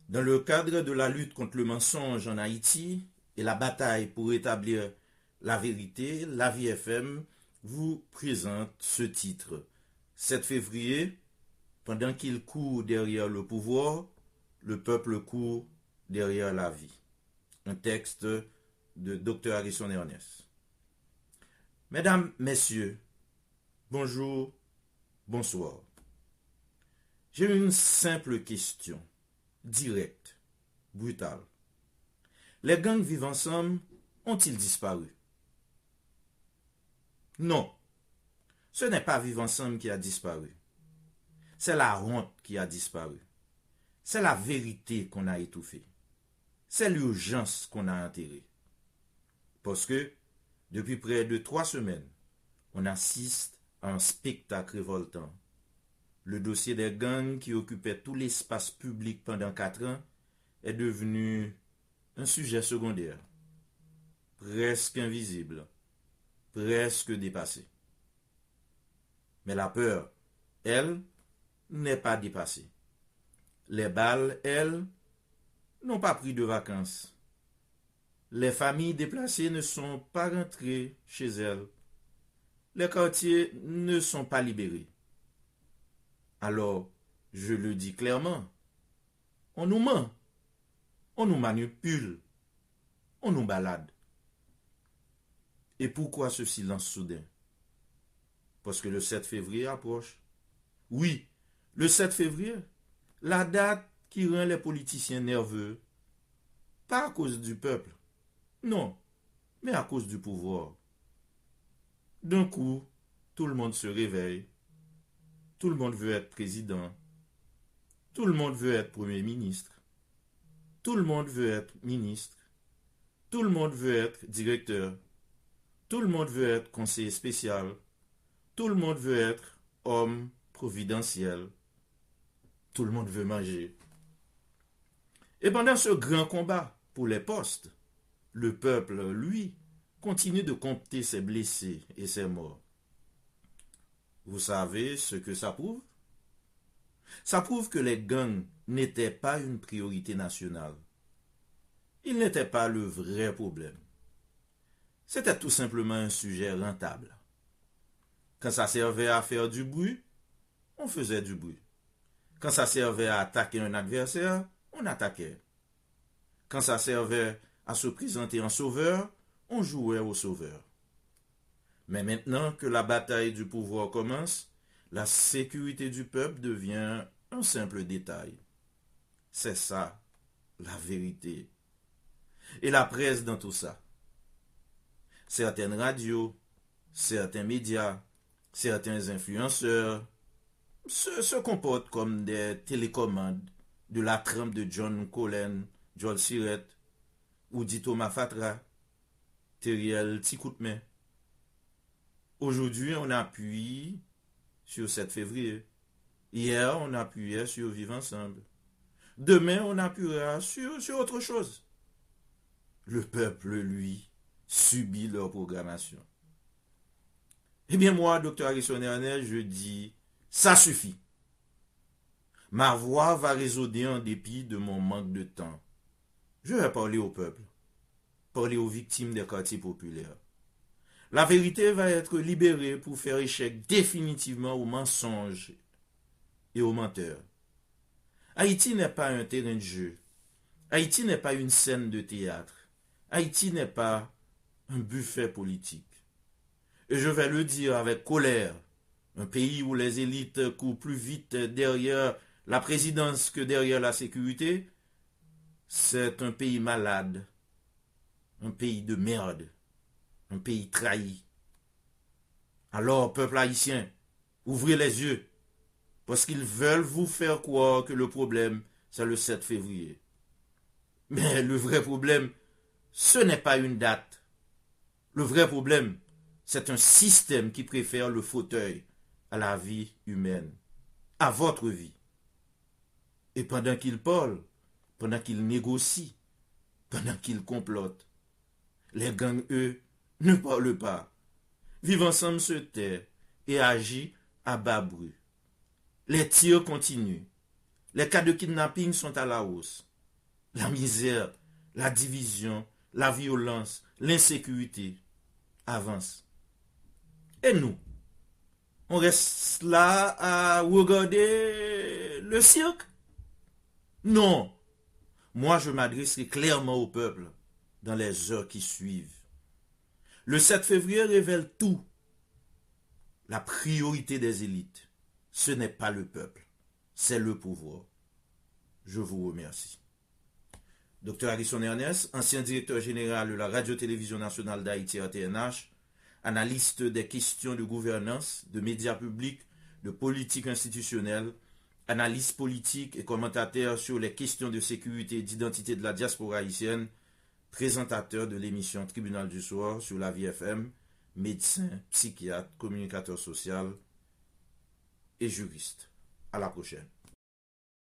Dans le cadre de la lutte contre le mensonge en Haïti et la bataille pour établir la vérité, la VFM vous présente ce titre. 7 février, pendant qu'il court derrière le pouvoir, le peuple court derrière la vie. Un texte de Dr. Harrison Ernest. Mesdames, Messieurs, bonjour, bonsoir. J'ai une simple question, directe, brutale. Les gangs vivent ensemble ont-ils disparu? Non, ce n'est pas vivre ensemble qui a disparu. C'est la honte qui a disparu. C'est la vérité qu'on a étouffée. C'est l'urgence qu'on a enterrée. Parce que, depuis près de 3 semaines, on assiste à un spectacle révoltant. Le dossier des gangs qui occupait tout l'espace public pendant 4 ans est devenu un sujet secondaire, presque invisible, presque dépassé. Mais la peur, elle, n'est pas dépassée. Les balles, elles, n'ont pas pris de vacances. Les familles déplacées ne sont pas rentrées chez elles. Les quartiers ne sont pas libérés. Alors, je le dis clairement, on nous ment, on nous manipule, on nous balade. Et pourquoi ce silence soudain? Parce que le 7 février approche. Oui, le 7 février, la date qui rend les politiciens nerveux, pas à cause du peuple, non, mais à cause du pouvoir. D'un coup, tout le monde se réveille, tout le monde veut être président, tout le monde veut être premier ministre, tout le monde veut être ministre, tout le monde veut être directeur, tout le monde veut être conseiller spécial, tout le monde veut être homme providentiel, tout le monde veut manger. Et pendant ce grand combat pour les postes, le peuple, lui, continue de compter ses blessés et ses morts. Vous savez ce que ça prouve? Ça prouve que les gangs n'étaient pas une priorité nationale. Ils n'étaient pas le vrai problème. C'était tout simplement un sujet rentable. Quand ça servait à faire du bruit, on faisait du bruit. Quand ça servait à attaquer un adversaire, on attaquait. Quand ça servait à se présenter en sauveur, on jouait au sauveur. Mais maintenant que la bataille du pouvoir commence, la sécurité du peuple devient un simple détail. C'est ça, la vérité. Et la presse dans tout ça. Certaines radios, certains médias, certains influenceurs se comportent comme des télécommandes de la trempe de John Collen, Joel Siret, ou dit Thomas Fatra, Teriel Tikoutme. Aujourd'hui, on appuie sur 7 février. Hier, on appuyait sur Vivre ensemble. Demain, on appuiera sur autre chose. Le peuple, lui, subit leur programmation. Eh bien, moi, Dr. Harrison Ernest, je dis, ça suffit. Ma voix va résonner en dépit de mon manque de temps. Je vais parler au peuple, parler aux victimes des quartiers populaires. La vérité va être libérée pour faire échec définitivement aux mensonges et aux menteurs. Haïti n'est pas un terrain de jeu. Haïti n'est pas une scène de théâtre. Haïti n'est pas un buffet politique. Et je vais le dire avec colère, un pays où les élites courent plus vite derrière la présidence que derrière la sécurité, c'est un pays malade, un pays de merde, un pays trahi. Alors, peuple haïtien, ouvrez les yeux, parce qu'ils veulent vous faire croire que le problème, c'est le 7 février. Mais le vrai problème, ce n'est pas une date. Le vrai problème, c'est un système qui préfère le fauteuil à la vie humaine, à votre vie. Et pendant qu'ils parlent, pendant qu'ils négocient, pendant qu'ils complotent, les gangs, eux, ne parlent pas. Vivent ensemble se taire et agissent à bas bruit. Les tirs continuent. Les cas de kidnapping sont à la hausse. la misère, la division, la violence, l'insécurité avancent. Et nous, on reste là à regarder le cirque? Non. Moi, je m'adresserai clairement au peuple dans les heures qui suivent. Le 7 février révèle tout. La priorité des élites, ce n'est pas le peuple, c'est le pouvoir. Je vous remercie. Dr Harrison Ernest, ancien directeur général de la Radio-Télévision nationale d'Haïti RTNH, analyste des questions de gouvernance, de médias publics, de politique institutionnelle, analyste politique et commentateur sur les questions de sécurité et d'identité de la diaspora haïtienne, présentateur de l'émission Tribunal du Soir sur la VFM, médecin, psychiatre, communicateur social et juriste. À la prochaine.